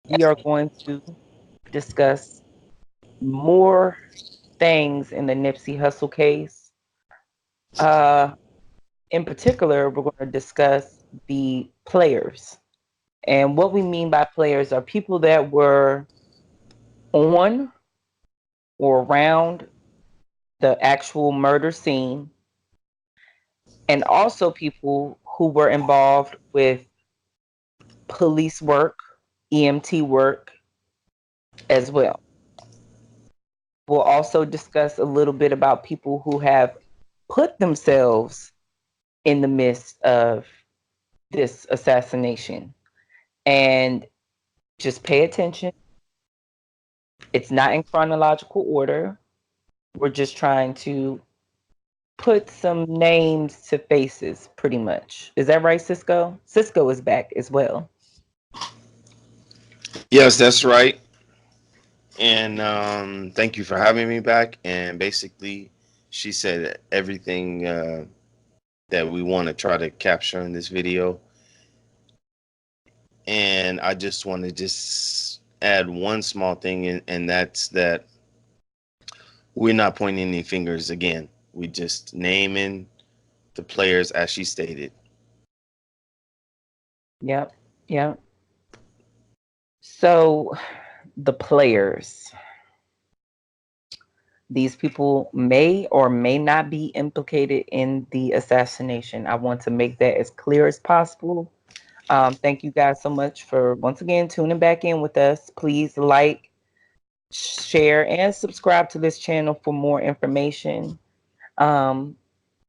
we are going to discuss more things in the Nipsey Hussle case. Uh, in particular, we're going to discuss the players. And what we mean by players are people that were on or around the actual murder scene, and also people who were involved with police work, EMT work as well. We'll also discuss a little bit about people who have put themselves in the midst of this assassination. And just pay attention. It's not in chronological order. We're just trying to put some names to faces, pretty much. Is that right, Cisco? Cisco is back as well. Yes, that's right. And thank you for having me back. And basically, she said everything that we want to try to capture in this video. And I just want to just add one small thing, and that's that we're not pointing any fingers again. We just naming the players as she stated. Yep, yep. So, the players. These people may or may not be implicated in the assassination. I want to make that as clear as possible. Thank you guys so much for once again tuning back in with us. Please like, share, and subscribe to this channel for more information. Um,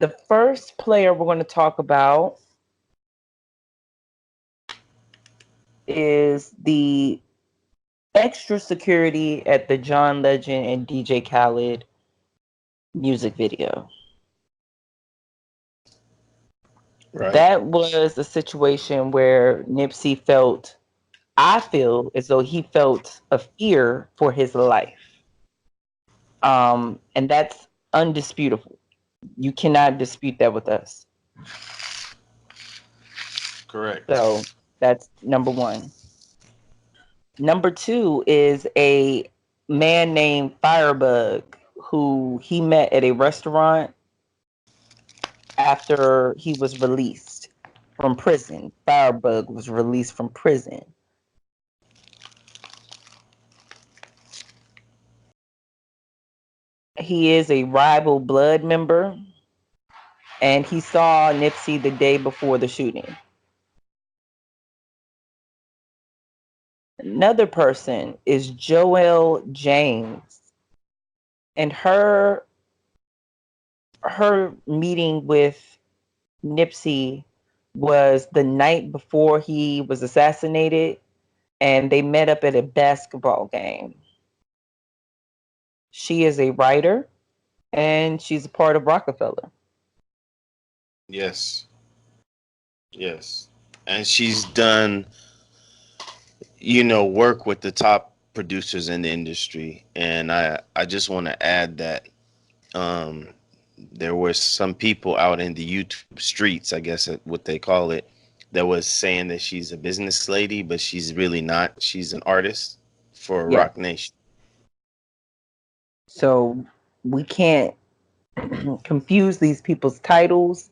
the first player we're going to talk about is the extra security at the John Legend and DJ Khaled music video. Right. That was a situation where Nipsey felt, I feel as though he felt a fear for his life. And that's undisputable. You cannot dispute that with us. Correct. So that's number one. Number two is a man named Firebug who he met at a restaurant after he was released from prison. Firebug was released from prison. He is a rival blood member, and he saw Nipsey the day before the shooting. Another person is Joelle James, and her meeting with Nipsey was the night before he was assassinated, and they met up at a basketball game. She is a writer, and she's a part of Rockefeller. Yes. Yes. And she's done, work with the top producers in the industry. And I just want to add that um, there were some people out in the YouTube streets, I guess what they call it, that was saying that she's a business lady, but she's really not. She's an artist for Yeah. Rock Nation. So we can't confuse these people's titles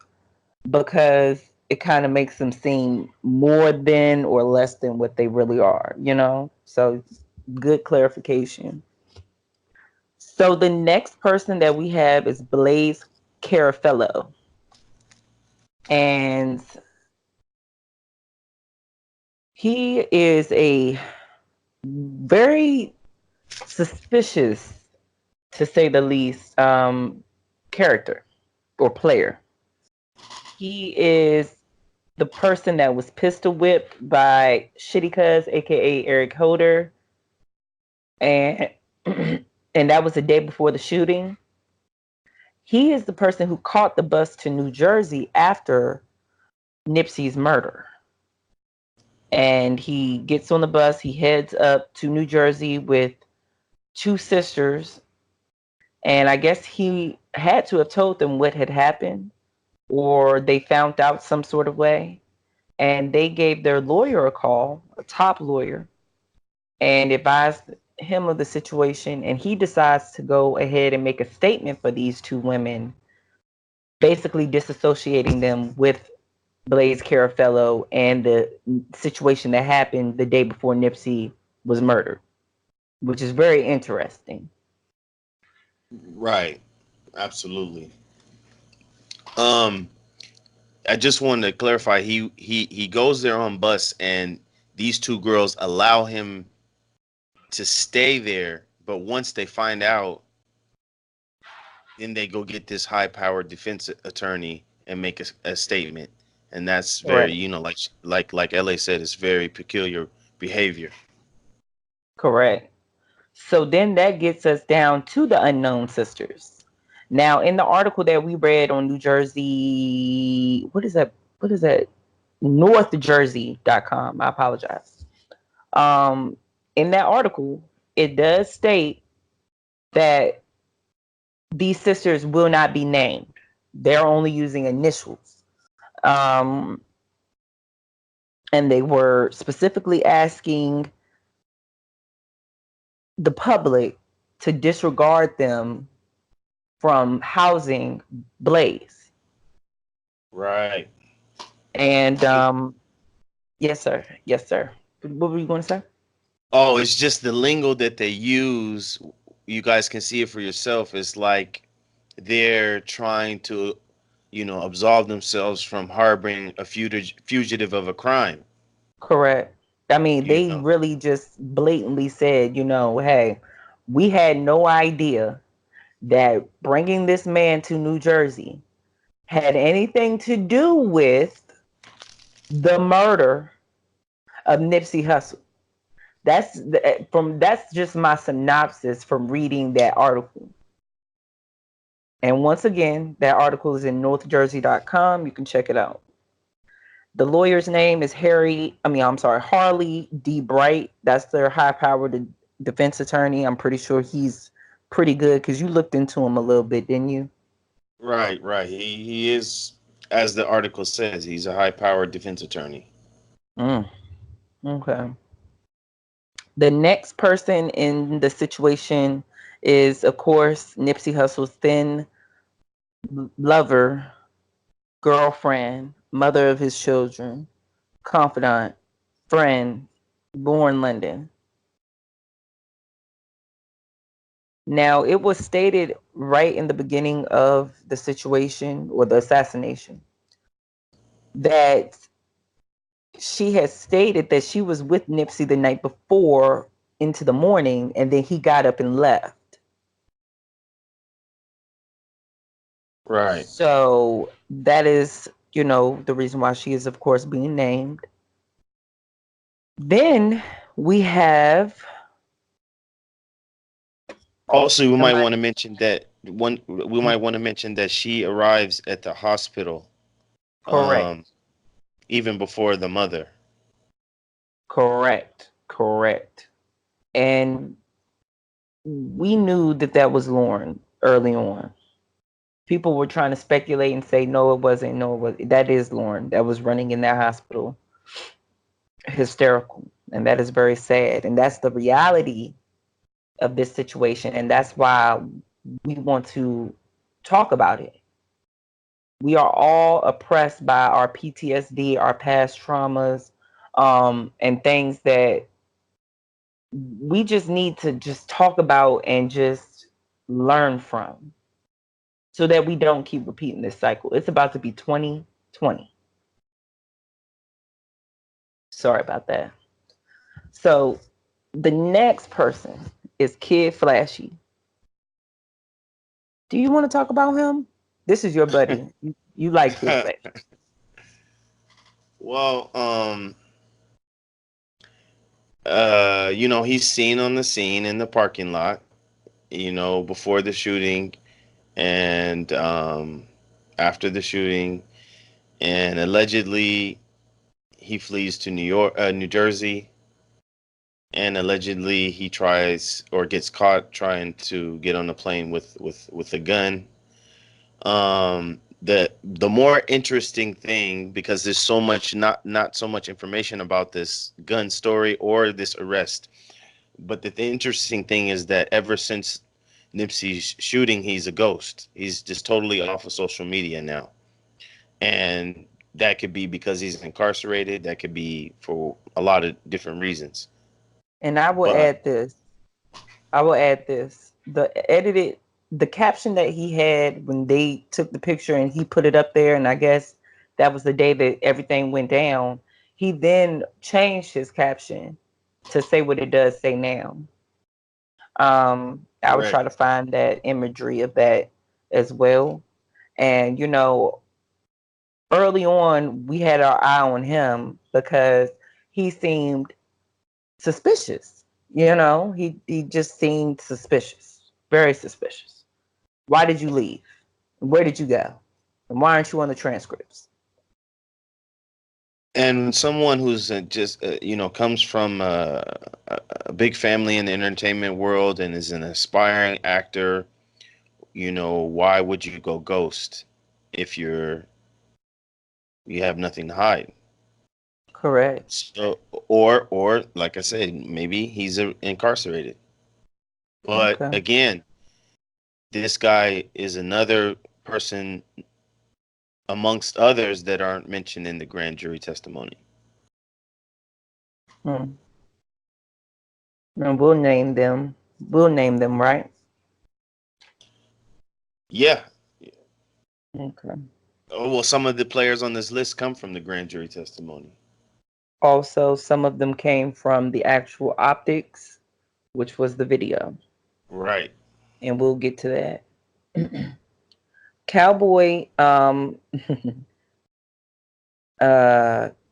because it kind of makes them seem more than or less than what they really are, you know? So good clarification. So the next person that we have is Blaze Carafello. And he is a very suspicious, to say the least, character or player. He is the person that was pistol whipped by Shitty Cuz, aka Eric Holder, and and that was the day before the shooting. He is the person who caught the bus to New Jersey after Nipsey's murder. And he gets on the bus, he heads up to New Jersey with two sisters, and I guess he had to have told them what had happened, or they found out some sort of way. And they gave their lawyer a call, a top lawyer, and advised him of the situation, and he decides to go ahead and make a statement for these two women, basically disassociating them with Blaze Carafello and the situation that happened the day before Nipsey was murdered, which is very interesting. Right. Absolutely. Um, I just wanted to clarify. He goes there on bus, and these two girls allow him to stay there. But once they find out, then they go get this high-powered defense attorney and make a statement. And that's very, Correct. like La said, it's very peculiar behavior. Correct. So then that gets us down to the unknown sisters. Now, in the article that we read on New Jersey, what is that? What is that? NorthJersey.com. I apologize. Um, in that article, it does state that these sisters will not be named. They're only using initials. Um, and they were specifically asking the public to disregard them from housing Blaze. Right. And yes, sir. Yes, sir. What were you going to say? Oh, it's just the lingo that they use. You guys can see it for yourself. It's like they're trying to, absolve themselves from harboring a fugitive of a crime. Correct. I mean, You they know, really just blatantly said, hey, we had no idea that bringing this man to New Jersey had anything to do with the murder of Nipsey Hussle. That's just my synopsis from reading that article. And once again, that article is in northjersey.com. You can check it out. The lawyer's name is Harley D. Bright. That's their high-powered defense attorney. I'm pretty sure he's pretty good because you looked into him a little bit, didn't you? right, right. He is, as the article says, he's a high-powered defense attorney. Mm, okay. The next person in the situation is, of course, Nipsey Hussle's thin lover, girlfriend, mother of his children, confidant, friend, Lauren London. Now, it was stated right in the beginning of the situation or the assassination that she had stated that she was with Nipsey the night before into the morning, and then he got up and left. Right. So that is, the reason why she is, of course, being named. Then we have Also, we might somebody. want to mention that one. We might want to mention that she arrives at the hospital, um, Correct. even before the mother. Correct. Correct. And we knew that that was Lauren early on. People were trying to speculate and say, no, it wasn't. No, it was. That is Lauren that was running in that hospital, hysterical. And that is very sad. And that's the reality of this situation. And that's why we want to talk about it. We are all oppressed by our PTSD, our past traumas, and things that we just need to just talk about and just learn from so that we don't keep repeating this cycle. It's about to be 2020. Sorry about that. So the next person is Kid Flashy. Do you want to talk about him? This is your buddy. You like Kid Flashy. Well, he's seen on the scene in the parking lot, before the shooting and after the shooting, and allegedly he flees to New Jersey, and allegedly he tries or gets caught trying to get on a plane with a gun. The more interesting thing, because there's so much not so much information about this gun story or this arrest, But the interesting thing is that ever since Nipsey's shooting, he's a ghost. He's just totally off of social media now. And that could be because he's incarcerated. That could be for a lot of different reasons. And I will But add this. I will add this. The caption that he had when they took the picture and he put it up there, and I guess that was the day that everything went down. He then changed his caption to say what it does say now. I would try correct. to find that imagery of that as well. And early on, we had our eye on him because he seemed suspicious. He just seemed suspicious, very suspicious. Why did you leave? Where did you go? And why aren't you on the transcripts? And someone who's just comes from a big family in the entertainment world and is an aspiring actor, why would you go ghost if you have nothing to hide? Correct. So, or like I said, maybe he's incarcerated. But Okay. again, this guy is another person amongst others that aren't mentioned in the grand jury testimony. Hmm. And we'll name them. We'll name them, right? Yeah. Okay. Oh, well, some of the players on this list come from the grand jury testimony. Also, some of them came from the actual optics, which was the video. Right. And we'll get to that. Cowboy,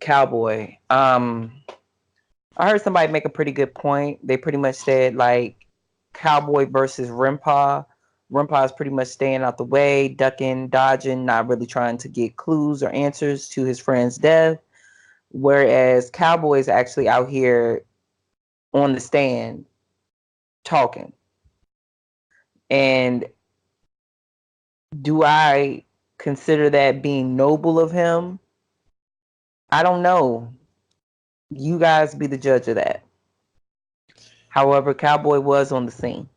Cowboy. I heard somebody make a pretty good point. They pretty much said like Cowboy versus Rimpa. Rimpa is pretty much staying out the way, ducking, dodging, not really trying to get clues or answers to his friend's death. Whereas Cowboy is actually out here on the stand talking. And do I consider that being noble of him? I don't know. You guys be the judge of that. However, Cowboy was on the scene.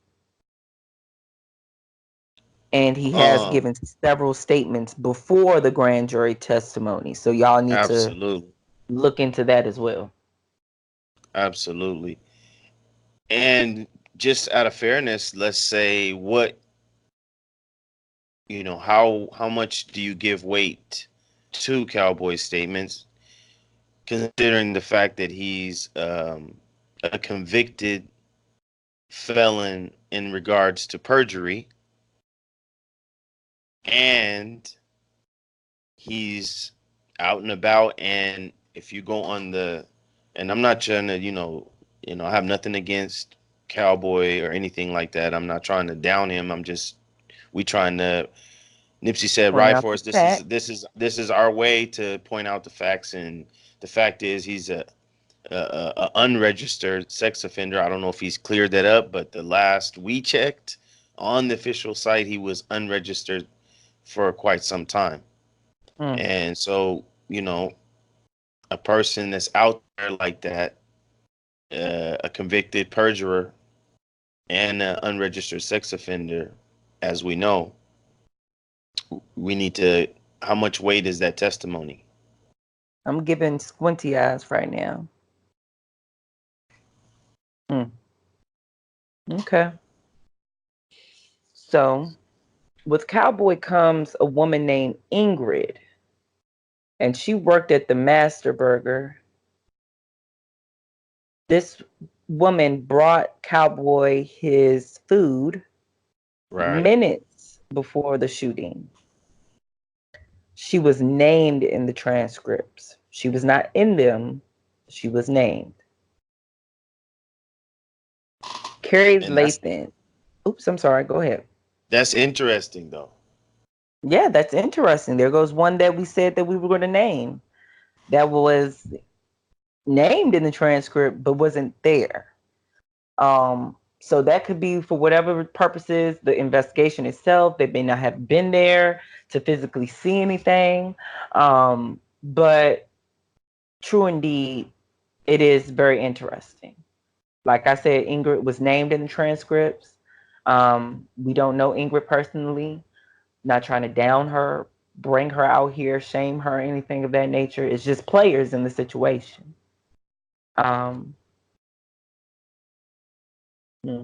And he has Um, given several statements before the grand jury testimony. So y'all need to absolutely. look into that as well. Absolutely. And just out of fairness, let's say how much do you give weight to Cowboy's statements, considering the fact that he's a convicted felon in regards to perjury, and he's out and about. And if you go on and I'm not trying to, I have nothing against Cowboy or anything like that. I'm not trying to down him. We trying to. Nipsey said, Point "Right out for the us. This is fact. our way to point out the facts." And the fact is, he's a unregistered sex offender. I don't know if he's cleared that up, but the last we checked on the official site, he was unregistered for quite some time. Mm. And so, a person that's out there like that, a convicted perjurer and an unregistered sex offender, as we know, we need to. How much weight is that testimony? I'm giving squinty eyes right now. Mm. Okay. So with Cowboy comes a woman named Ingrid, and she worked at the Master Burger. This woman brought Cowboy his food Right. minutes before the shooting. She was named in the transcripts. She was not in them. She was named. Carrie And Lathan. Oops, I'm sorry. Go ahead. that's interesting though. Yeah, that's interesting. There goes one that we said that we were going to name that was named in the transcript but wasn't there. So that could be for whatever purposes, the investigation itself. They may not have been there to physically see anything. But true indeed, it is very interesting. Like I said, Ingrid was named in the transcripts. We don't know Ingrid personally. Not trying to down her, bring her out here, shame her, anything of that nature. It's just players in the situation. Um, hmm.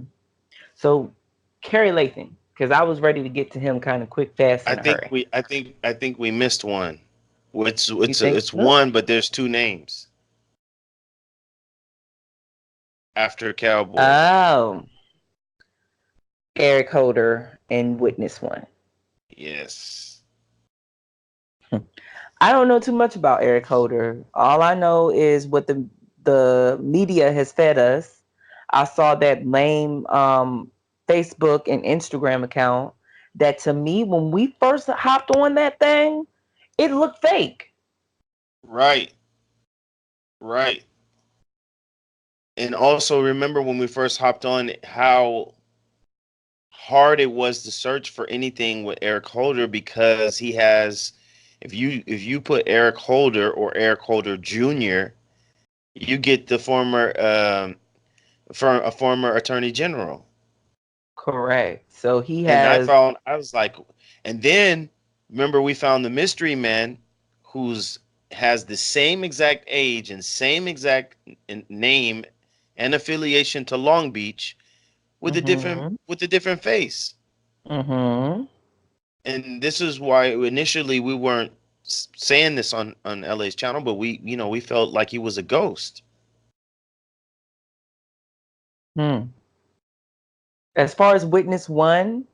So Kerry Lathan, because I was ready to get to him kind of quick, fast, in a hurry. I think we missed one. You think It's so? one, but there's two names after Cowboy. Oh, Eric Holder and Witness One. Yes. I don't know too much about Eric Holder. All I know is what the media has fed us. I saw that lame Facebook and Instagram account that, to me, when we first hopped on that thing, it looked fake. Right. Right. And also remember when we first hopped on how hard it was to search for anything with Eric Holder because he has if you put Eric Holder or Eric Holder Jr., you get the for a former attorney general. Correct. So he And has. I was like, and then remember we found the mystery man who's has the same exact age and same exact name and affiliation to Long Beach Mm-hmm. with a different face. Mm-hmm. And this is why initially we weren't saying this on LA's channel, but we felt like he was a ghost. Hmm. As far as Witness One,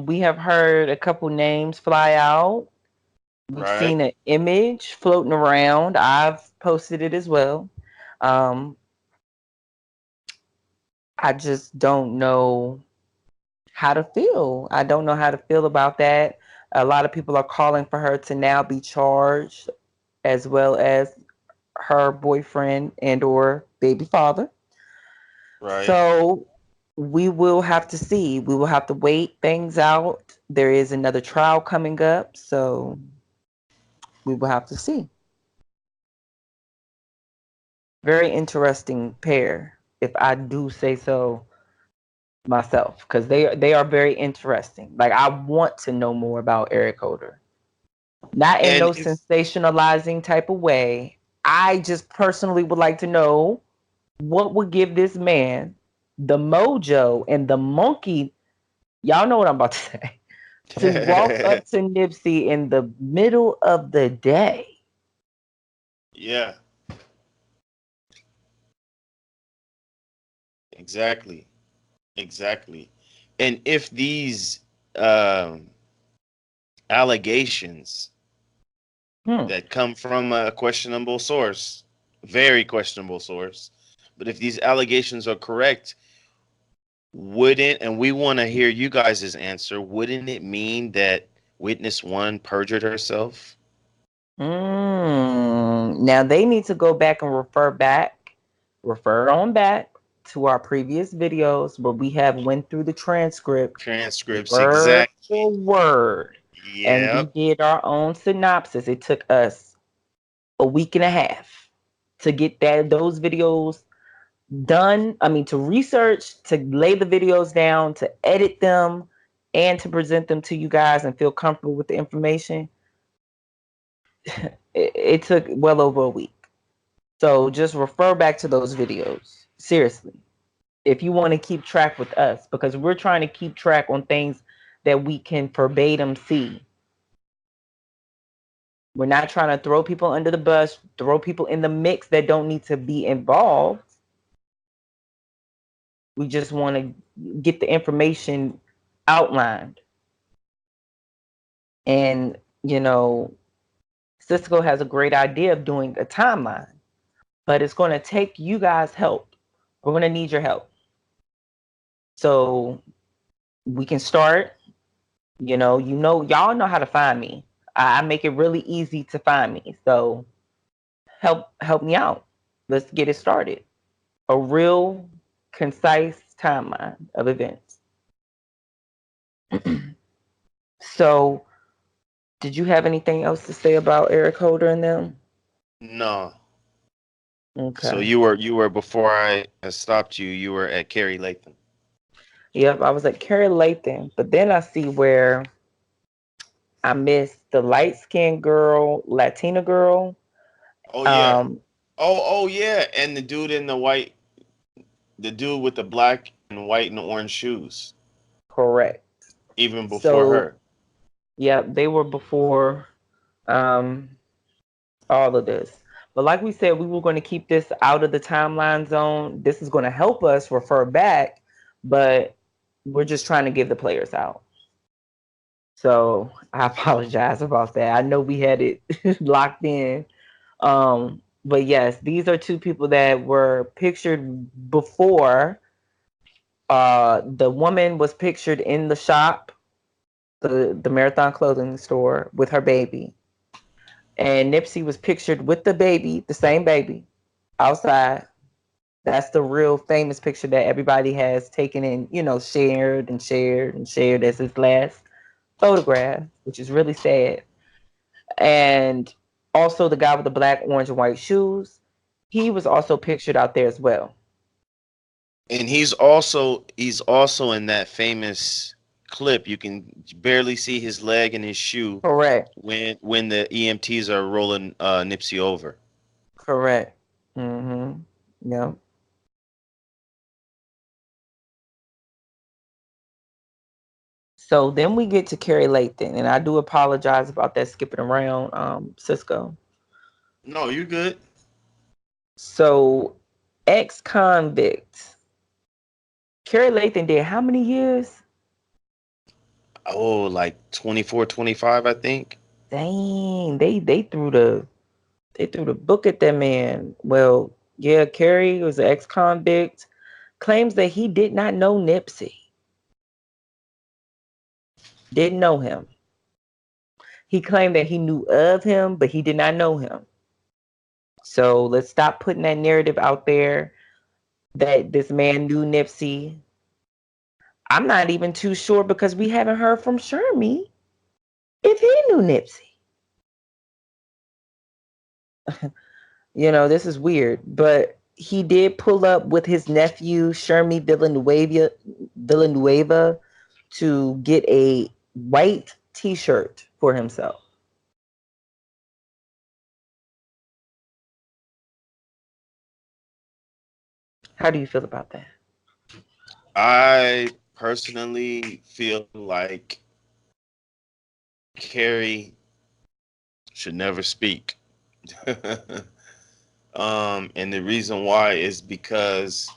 we have heard a couple names fly out. We've Right. seen an image floating around. I've posted it as well. Um, I just don't know how to feel. I don't know how to feel about that. A lot of people are calling for her to now be charged, as well as her boyfriend and or baby father. Right. So we will have to see. We will have to wait things out. There is another trial coming up, so we will have to see. Very interesting pair, if I do say so myself, because they are very interesting. Like, I want to know more about Eric Holder. Not in And no if sensationalizing type of way. I just personally would like to know what would give this man the mojo and the monkey. Y'all know what I'm about to say. To walk up to Nipsey in the middle of the day. yeah, exactly. Exactly. And if these um allegations Hmm. that come from a questionable source, very questionable source, but if these allegations are correct, wouldn't, and we want to hear you guys' answer, wouldn't it mean that witness one perjured herself? Now they need to go back and refer on back to our previous videos where we have went through the transcript Transcripts, word exactly. for word, and we Yep. did our own synopsis. It took us a week and a half to get those videos done. I mean, to research, to lay the videos down, to edit them, and to present them to you guys and feel comfortable with the information. It took well over a week. So just refer back to those videos. Seriously. If you want to keep track with us, because we're trying to keep track on things that we can verbatim see. We're not trying to throw people under the bus, throw people in the mix that don't need to be involved. We just want to get the information outlined. And, Cisco has a great idea of doing a timeline, but it's going to take you guys' help. We're going to need your help. So we can start. Y'all know how to find me. I make it really easy to find me. So help me out. Let's get it started. A real concise timeline of events. So, did you have anything else to say about Eric Holder and them? No. So Okay. you were before I stopped you. You were at Kerry Latham. Yep, I was at Carrie Lathan, but then I see where I missed the light skinned girl, Latina girl. Oh yeah. Um, Oh yeah. And the dude in the white, the dude with the black and white and orange shoes. Correct. Even before So, her. yep, they were before um all of this. But like we said, we were going to keep this out of the timeline zone. This is going to help us refer back, but we're just trying to give the players out. So I apologize about that. I know we had it locked in. But yes, these are two people that were pictured before. The woman was pictured in the shop, the Marathon clothing store with her baby. And Nipsey was pictured with the baby, the same baby, outside. That's the real famous picture that everybody has taken and, shared and shared and shared as his last photograph, which is really sad. And also the guy with the black, orange, and white shoes, he was also pictured out there as well. And he's also in that famous clip. You can barely see his leg and his shoe Correct. when the EMTs are rolling Nipsey over. Correct. Mm-hmm. Yeah. So then we get to Carrie Lathan, and I do apologize about that skipping around, Cisco. No, you're good. So ex-convict. Carrie Lathan did how many years? Oh, like 24, 25, I think. Dang, they threw the book at that man. Well, yeah, Carrie was an ex-convict, claims that he did not know Nipsey. Didn't know him. He claimed that he knew of him, but he did not know him. So let's stop putting that narrative out there that this man knew Nipsey. I'm not even too sure because we haven't heard from Shermy if he knew Nipsey. This is weird, but he did pull up with his nephew Shermy Villanueva to get a white T-shirt for himself. How do you feel about that? I personally feel like Carrie should never speak. And the reason why is because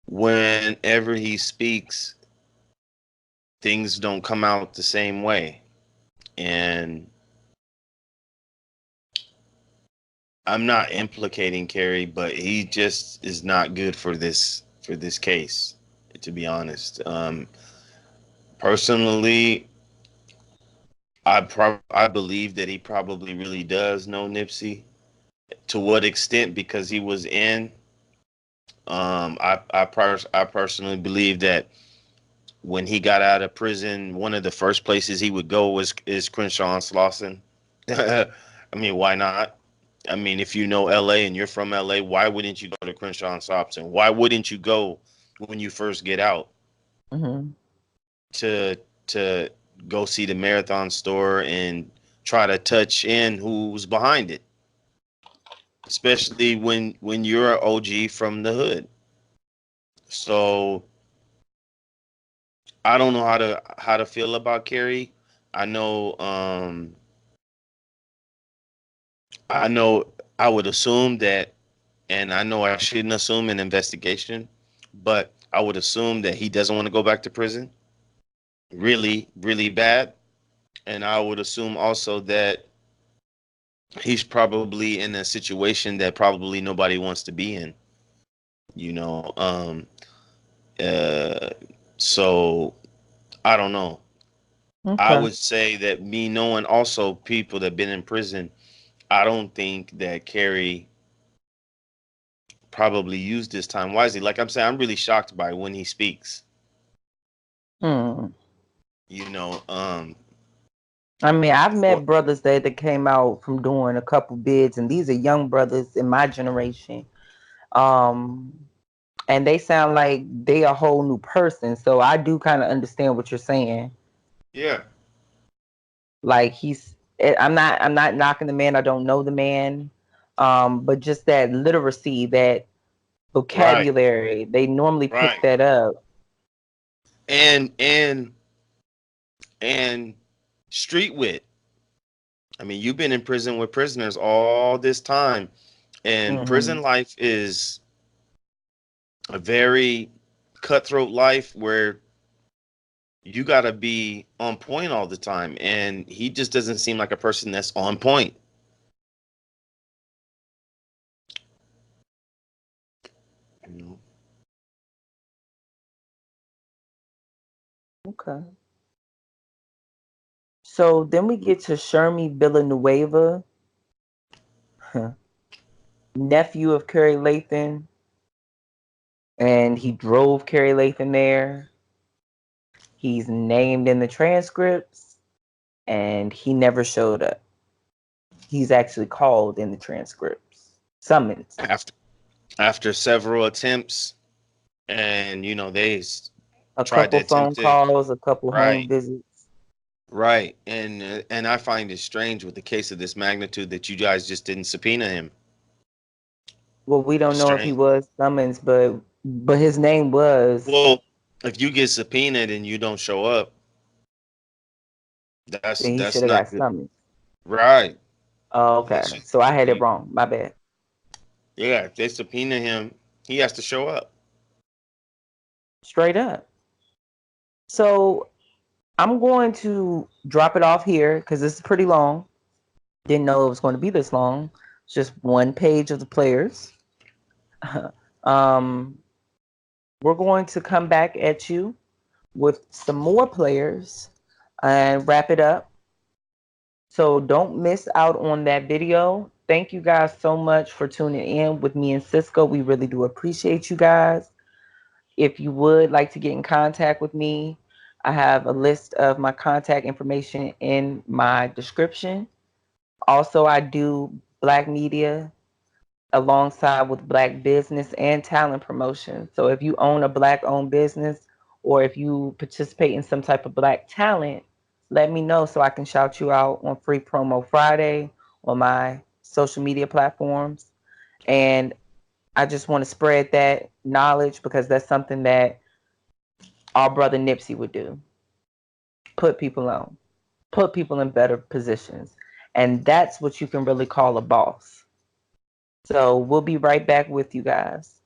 whenever he speaks, things don't come out the same way. And I'm not implicating Kerry, but he just is not good for this case, to be honest. Personally, I believe that he probably really does know Nipsey. To what extent? Because he was in. I personally believe that when he got out of prison, one of the first places he would go is Crenshaw and Slauson. I mean, why not? I mean, if you know LA and you're from LA, why wouldn't you go to Crenshaw and Slauson? Why wouldn't you go when you first get out Hmm. to to go see the marathon store and try to touch in who's behind it? Especially when you're an OG from the hood. So I don't know how to feel about Kerry. I know I know I would assume that, and I know I shouldn't assume an investigation, but I would assume that he doesn't want to go back to prison really, really bad. And I would assume also that he's probably in a situation that probably nobody wants to be in, you know. Uh, so I don't know. I Okay. would say that me knowing also people that have been in prison, I don't think that Kerry probably used this time wisely. Like I'm saying, I'm really shocked by when he speaks. Hmm. You know, I mean, I've Well, met brothers that came out from doing a couple bids, and these are young brothers in my generation. Um, and they sound like they a whole new person. So I do kind of understand what you're saying. yeah, Like I'm not knocking the man. I don't know the man. But just that literacy, that right, vocabulary, they normally pick right. that up. And and street wit. I mean, you've been in prison with prisoners all this time, and Hmm. prison life is a very cutthroat life where you got to be on point all the time. And he just doesn't seem like a person that's on point. You know? Okay. So then we get to Shermy Villanueva, nephew of Kerry Lathan, and he drove Kerry Lathan there. He's named in the transcripts, and he never showed up. He's actually called in the transcripts, summoned After several attempts, and they a tried to couple attempt phone to, calls, a couple home right, visits. right, and I find it strange with the case of this magnitude that you guys just didn't subpoena him. Well, we don't know if he Strange. was summoned, but his name was. Well, if you get subpoenaed and you don't show up, that's Then he should that's have not got good. summoned. Right. Oh, They okay. should, So I had it he, wrong. My bad. yeah, if they subpoena him, he has to show up. Straight up. So I'm going to drop it off here because this is pretty long. Didn't know it was going to be this long. It's just one page of the players. um, we're going to come back at you with some more players and wrap it up. So don't miss out on that video. Thank you guys so much for tuning in with me and Cisco. We really do appreciate you guys. If you would like to get in contact with me, I have a list of my contact information in my description. Also, I do Black media alongside with Black business and talent promotion. So if you own a Black owned business or if you participate in some type of Black talent, let me know so I can shout you out on Free Promo Friday on my social media platforms. And I just want to spread that knowledge because that's something that our brother Nipsey would do. Put people on, put people in better positions. And that's what you can really call a boss. So we'll be right back with you guys.